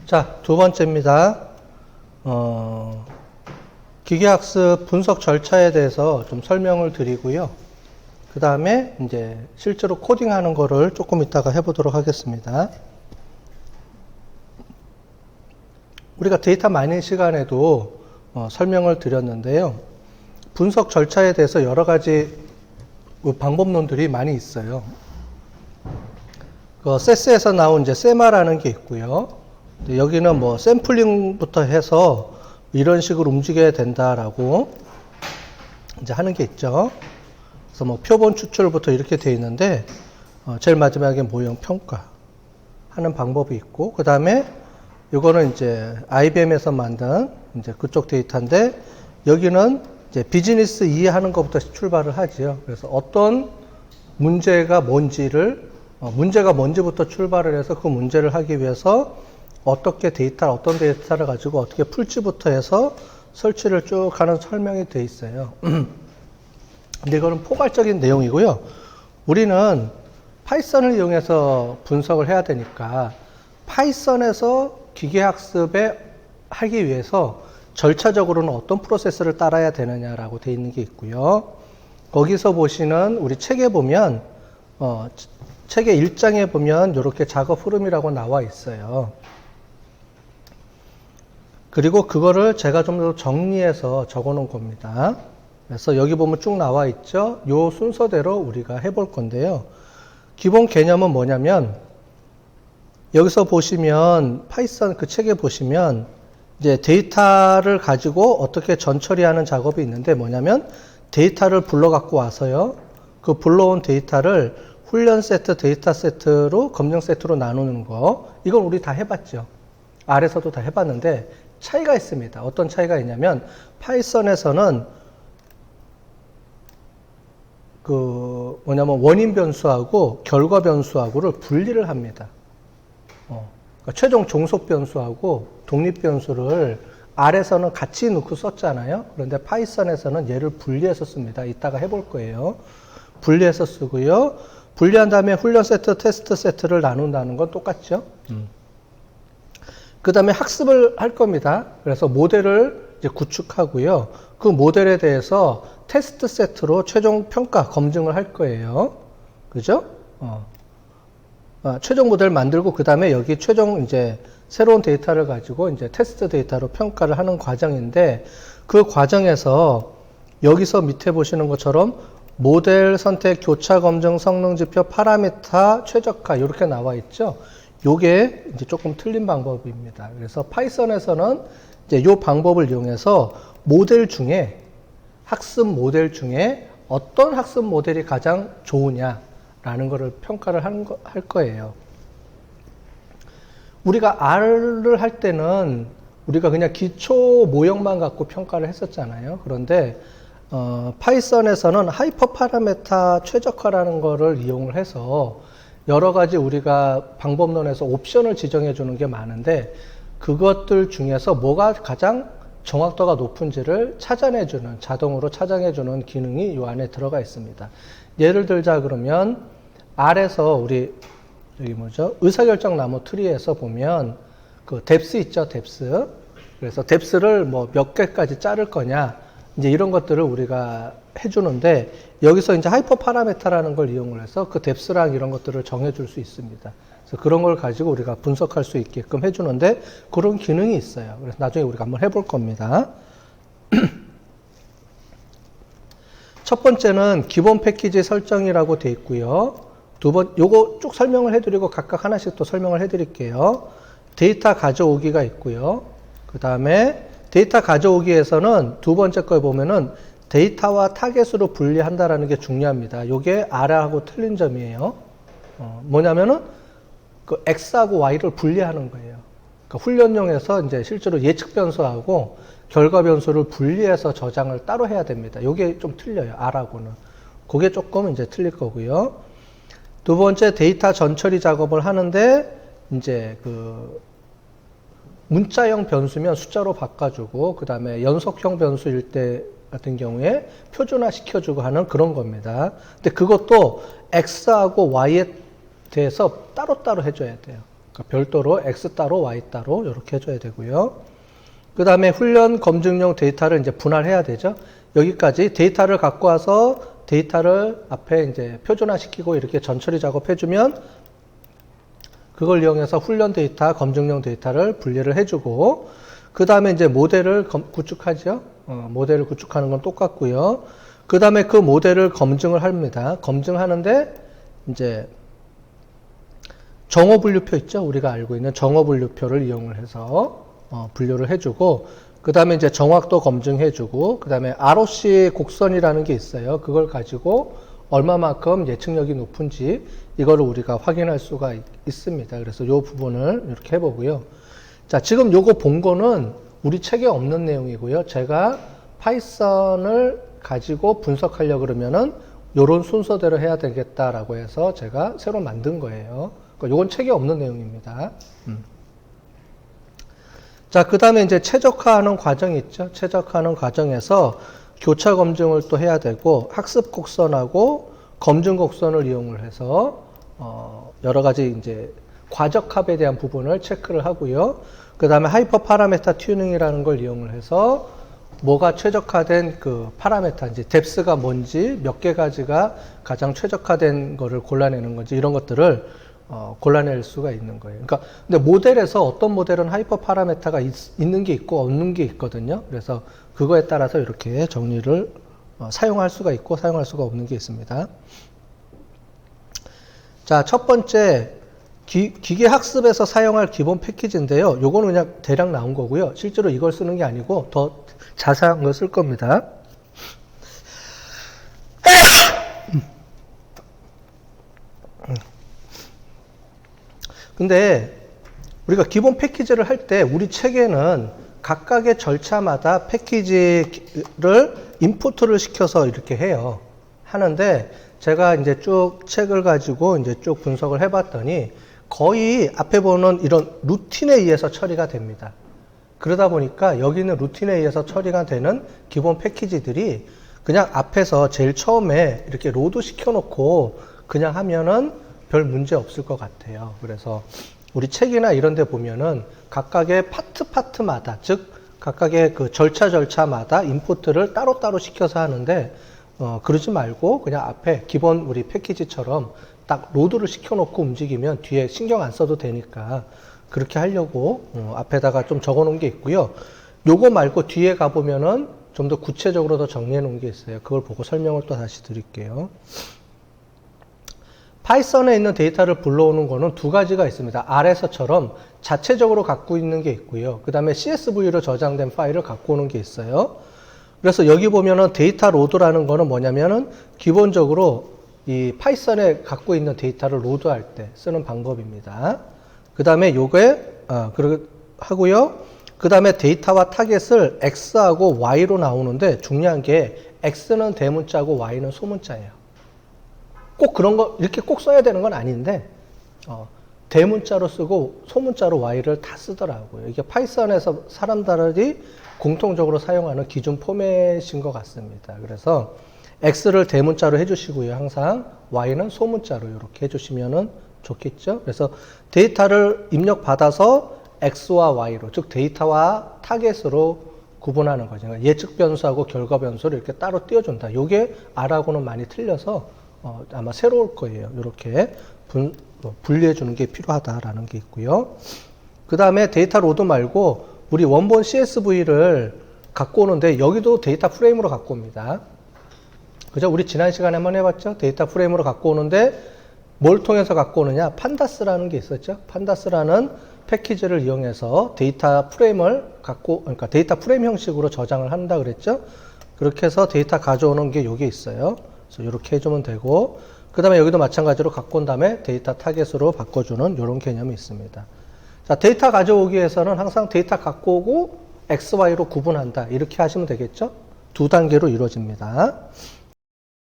자, 두 번째입니다. 기계학습 분석 절차에 대해서 좀 설명을 드리고요. 그 다음에 이제 실제로 코딩하는 거를 조금 이따가 해보도록 하겠습니다. 우리가 데이터 마이닝 시간에도 설명을 드렸는데요. 분석 절차에 대해서 여러 가지 방법론들이 많이 있어요. 세스에서 나온 이제 세마라는 게 있고요. 여기는 뭐 샘플링부터 해서 이런 식으로 움직여야 된다라고 이제 하는 게 있죠. 그래서 뭐 표본 추출부터 이렇게 되어 있는데 제일 마지막에 모형 평가 하는 방법이 있고, 그 다음에 이거는 이제 IBM에서 만든 이제 그쪽 데이터인데, 여기는 이제 비즈니스 이해하는 것부터 출발을 하지요. 그래서 어떤 문제가 뭔지를 문제가 뭔지부터 출발을 해서 그 문제를 하기 위해서 어떤 데이터를 가지고 어떻게 풀지부터 해서 설치를 쭉 하는 설명이 되어 있어요. 근데 이거는 포괄적인 내용이고요. 우리는 파이썬을 이용해서 분석을 해야 되니까 파이썬에서 기계학습에 하기 위해서 절차적으로는 어떤 프로세스를 따라야 되느냐라고 되어 있는 게 있고요. 거기서 보시는 우리 책에 보면 책의 1장에 보면 이렇게 작업 흐름이라고 나와 있어요. 그리고 그거를 제가 좀 더 정리해서 적어 놓은 겁니다. 그래서 여기 보면 쭉 나와 있죠. 요 순서대로 우리가 해볼 건데요. 기본 개념은 뭐냐면, 여기서 보시면 파이썬 그 책에 보시면 이제 데이터를 가지고 어떻게 전처리하는 작업이 있는데, 뭐냐면 데이터를 불러 갖고 와서요. 그 불러온 데이터를 훈련 세트, 데이터 세트로, 검증 세트로 나누는 거. 이건 우리 다 해봤죠. R에서도 다 해봤는데 차이가 있습니다. 어떤 차이가 있냐면, 파이썬에서는 원인 변수하고 결과 변수하고를 분리를 합니다. 그러니까 최종 종속 변수하고 독립 변수를 R에서는 같이 넣고 썼잖아요. 그런데 파이썬에서는 얘를 분리해서 씁니다. 이따가 해볼 거예요. 분리해서 쓰고요. 분리한 다음에 훈련 세트, 테스트 세트를 나눈다는 건 똑같죠. 그 다음에 학습을 할 겁니다. 그래서 모델을 이제 구축하고요. 그 모델에 대해서 테스트 세트로 최종 평가, 검증을 할 거예요. 그죠? 최종 모델 만들고, 그 다음에 여기 최종 이제 새로운 데이터를 가지고 이제 테스트 데이터로 평가를 하는 과정인데, 그 과정에서 여기서 밑에 보시는 것처럼 모델 선택, 교차 검증, 성능 지표, 파라미터, 최적화 이렇게 나와 있죠. 요게 이제 조금 틀린 방법입니다. 그래서 파이썬에서는 이제 요 방법을 이용해서 모델 중에, 학습 모델 중에 어떤 학습 모델이 가장 좋으냐라는 거를 평가를 할 거예요. 우리가 R을 할 때는 우리가 그냥 기초 모형만 갖고 평가를 했었잖아요. 그런데 파이썬에서는 하이퍼 파라미터 최적화라는 거를 이용을 해서 여러 가지 우리가 방법론에서 옵션을 지정해 주는 게 많은데, 그것들 중에서 뭐가 가장 정확도가 높은지를 찾아내주는, 자동으로 찾아내주는 기능이 이 안에 들어가 있습니다. 예를 들자 그러면 R에서 우리 여기 의사결정 나무 트리에서 보면 그 뎁스 있죠, 뎁스. 그래서 뎁스를 뭐 몇 개까지 자를 거냐, 이제 이런 것들을 우리가 해주는데, 여기서 이제 하이퍼 파라미터라는 걸 이용을 해서 그 뎁스랑 이런 것들을 정해줄 수 있습니다. 그래서 그런 걸 가지고 우리가 분석할 수 있게끔 해주는데, 그런 기능이 있어요. 그래서 나중에 우리가 한번 해볼 겁니다. 첫 번째는 기본 패키지 설정이라고 돼 있고요. 요거 쭉 설명을 해드리고 각각 하나씩 또 설명을 해드릴게요. 데이터 가져오기가 있고요. 그 다음에 데이터 가져오기에서는 두 번째 걸 보면은 데이터와 타겟으로 분리한다라는 게 중요합니다. 요게 R하고 틀린 점이에요. 뭐냐면은 그 X하고 Y를 분리하는 거예요. 그러니까 훈련용에서 이제 실제로 예측 변수하고 결과 변수를 분리해서 저장을 따로 해야 됩니다. 요게 좀 틀려요. R하고는. 그게 조금 이제 틀릴 거고요. 두 번째, 데이터 전처리 작업을 하는데 이제 그 문자형 변수면 숫자로 바꿔주고, 그 다음에 연속형 변수일 때 같은 경우에 표준화 시켜주고 하는 그런 겁니다. 근데 그것도 X하고 Y에 대해서 따로따로 해줘야 돼요. 그러니까 별도로 X 따로 Y 따로 이렇게 해줘야 되고요. 그 다음에 훈련 검증용 데이터를 이제 분할해야 되죠. 여기까지 데이터를 갖고 와서 데이터를 앞에 이제 표준화시키고 이렇게 전처리 작업해주면 그걸 이용해서 훈련 데이터, 검증용 데이터를 분리를 해주고 그 다음에 이제 모델을 구축하죠. 모델을 구축하는 건 똑같고요. 그 다음에 그 모델을 검증을 합니다. 검증하는데 이제 정어 분류표 있죠. 우리가 알고 있는 정어 분류표를 이용을 해서 분류를 해주고 그 다음에 이제 정확도 검증해주고 그 다음에 ROC 곡선이라는 게 있어요. 그걸 가지고 얼마만큼 예측력이 높은지 이거를 우리가 확인할 수가 있습니다. 그래서 이 부분을 이렇게 해보고요. 자, 지금 요거 본 거는 우리 책에 없는 내용이고요. 제가 파이썬을 가지고 분석하려고 그러면은 요런 순서대로 해야 되겠다라고 해서 제가 새로 만든 거예요. 그러니까 요건 책에 없는 내용입니다. 자, 그 다음에 이제 최적화하는 과정이 있죠. 최적화하는 과정에서 교차 검증을 또 해야 되고 학습 곡선하고 검증 곡선을 이용을 해서 여러 가지 이제 과적합에 대한 부분을 체크를 하고요. 그 다음에 하이퍼 파라메타 튜닝이라는 걸 이용을 해서 뭐가 최적화된 그 파라메타, 이제 뎁스가 뭔지 몇 개 가지가 가장 최적화된 거를 골라내는 건지 이런 것들을 골라낼 수가 있는 거예요. 그러니까 근데 모델에서 어떤 모델은 하이퍼 파라메타가 있는 게 있고 없는 게 있거든요. 그래서 그거에 따라서 이렇게 정리를 사용할 수가 있고 사용할 수가 없는 게 있습니다. 자, 첫 번째 기계 학습에서 사용할 기본 패키지인데요. 요거는 그냥 대략 나온 거고요. 실제로 이걸 쓰는 게 아니고 더 자세한 걸 쓸 겁니다. 근데 우리가 기본 패키지를 할 때 우리 책에는 각각의 절차마다 패키지를 인풋을 시켜서 이렇게 해요. 하는데 제가 이제 쭉 책을 가지고 이제 쭉 분석을 해봤더니 거의 앞에 보는 이런 루틴에 의해서 처리가 됩니다. 그러다 보니까 여기는 루틴에 의해서 처리가 되는 기본 패키지들이 그냥 앞에서 제일 처음에 이렇게 로드 시켜놓고 그냥 하면은 별 문제 없을 것 같아요. 그래서 우리 책이나 이런 데 보면은 각각의 파트마다, 즉 각각의 그 절차마다 인풋을 따로따로 시켜서 하는데 그러지 말고 그냥 앞에 기본 우리 패키지처럼 딱 로드를 시켜놓고 움직이면 뒤에 신경 안 써도 되니까 그렇게 하려고 앞에다가 좀 적어 놓은 게 있고요. 요거 말고 뒤에 가보면은 좀 더 구체적으로 더 정리해 놓은 게 있어요. 그걸 보고 설명을 또 다시 드릴게요. 파이썬에 있는 데이터를 불러오는 거는 두 가지가 있습니다. R에서처럼 자체적으로 갖고 있는 게 있고요. 그 다음에 CSV로 저장된 파일을 갖고 오는 게 있어요. 그래서 여기 보면은 데이터 로드라는 거는 뭐냐면은 기본적으로 이 파이썬에 갖고 있는 데이터를 로드할 때 쓰는 방법입니다. 그 다음에 요게, 하고요. 그 다음에 데이터와 타겟을 X하고 Y로 나오는데 중요한 게 X는 대문자고 Y는 소문자예요. 꼭 그런 거, 이렇게 꼭 써야 되는 건 아닌데, 대문자로 쓰고 소문자로 Y를 다 쓰더라고요. 이게 파이썬에서 사람들이 공통적으로 사용하는 기준 포맷인 것 같습니다. 그래서 X를 대문자로 해주시고요. 항상 Y는 소문자로 이렇게 해주시면 좋겠죠. 그래서 데이터를 입력받아서 X와 Y로, 즉 데이터와 타겟으로 구분하는 거죠. 그러니까 예측 변수하고 결과 변수를 이렇게 따로 띄워준다. 이게 R하고는 많이 틀려서 아마 새로울 거예요. 이렇게 분리해 주는 게 필요하다라는 게 있고요. 그 다음에 데이터 로드 말고 우리 원본 CSV를 갖고 오는데 여기도 데이터 프레임으로 갖고 옵니다. 그죠? 우리 지난 시간에 한번 해봤죠? 데이터 프레임으로 갖고 오는데 뭘 통해서 갖고 오느냐? 판다스라는 게 있었죠? 판다스라는 패키지를 이용해서 데이터 프레임을 그러니까 데이터 프레임 형식으로 저장을 한다 그랬죠? 그렇게 해서 데이터 가져오는 게 여기 있어요. 그래서 이렇게 해주면 되고, 그 다음에 여기도 마찬가지로 갖고 온 다음에 데이터 타겟으로 바꿔주는 이런 개념이 있습니다. 자, 데이터 가져오기 위해서는 항상 데이터 갖고 오고 XY로 구분한다. 이렇게 하시면 되겠죠? 두 단계로 이루어집니다.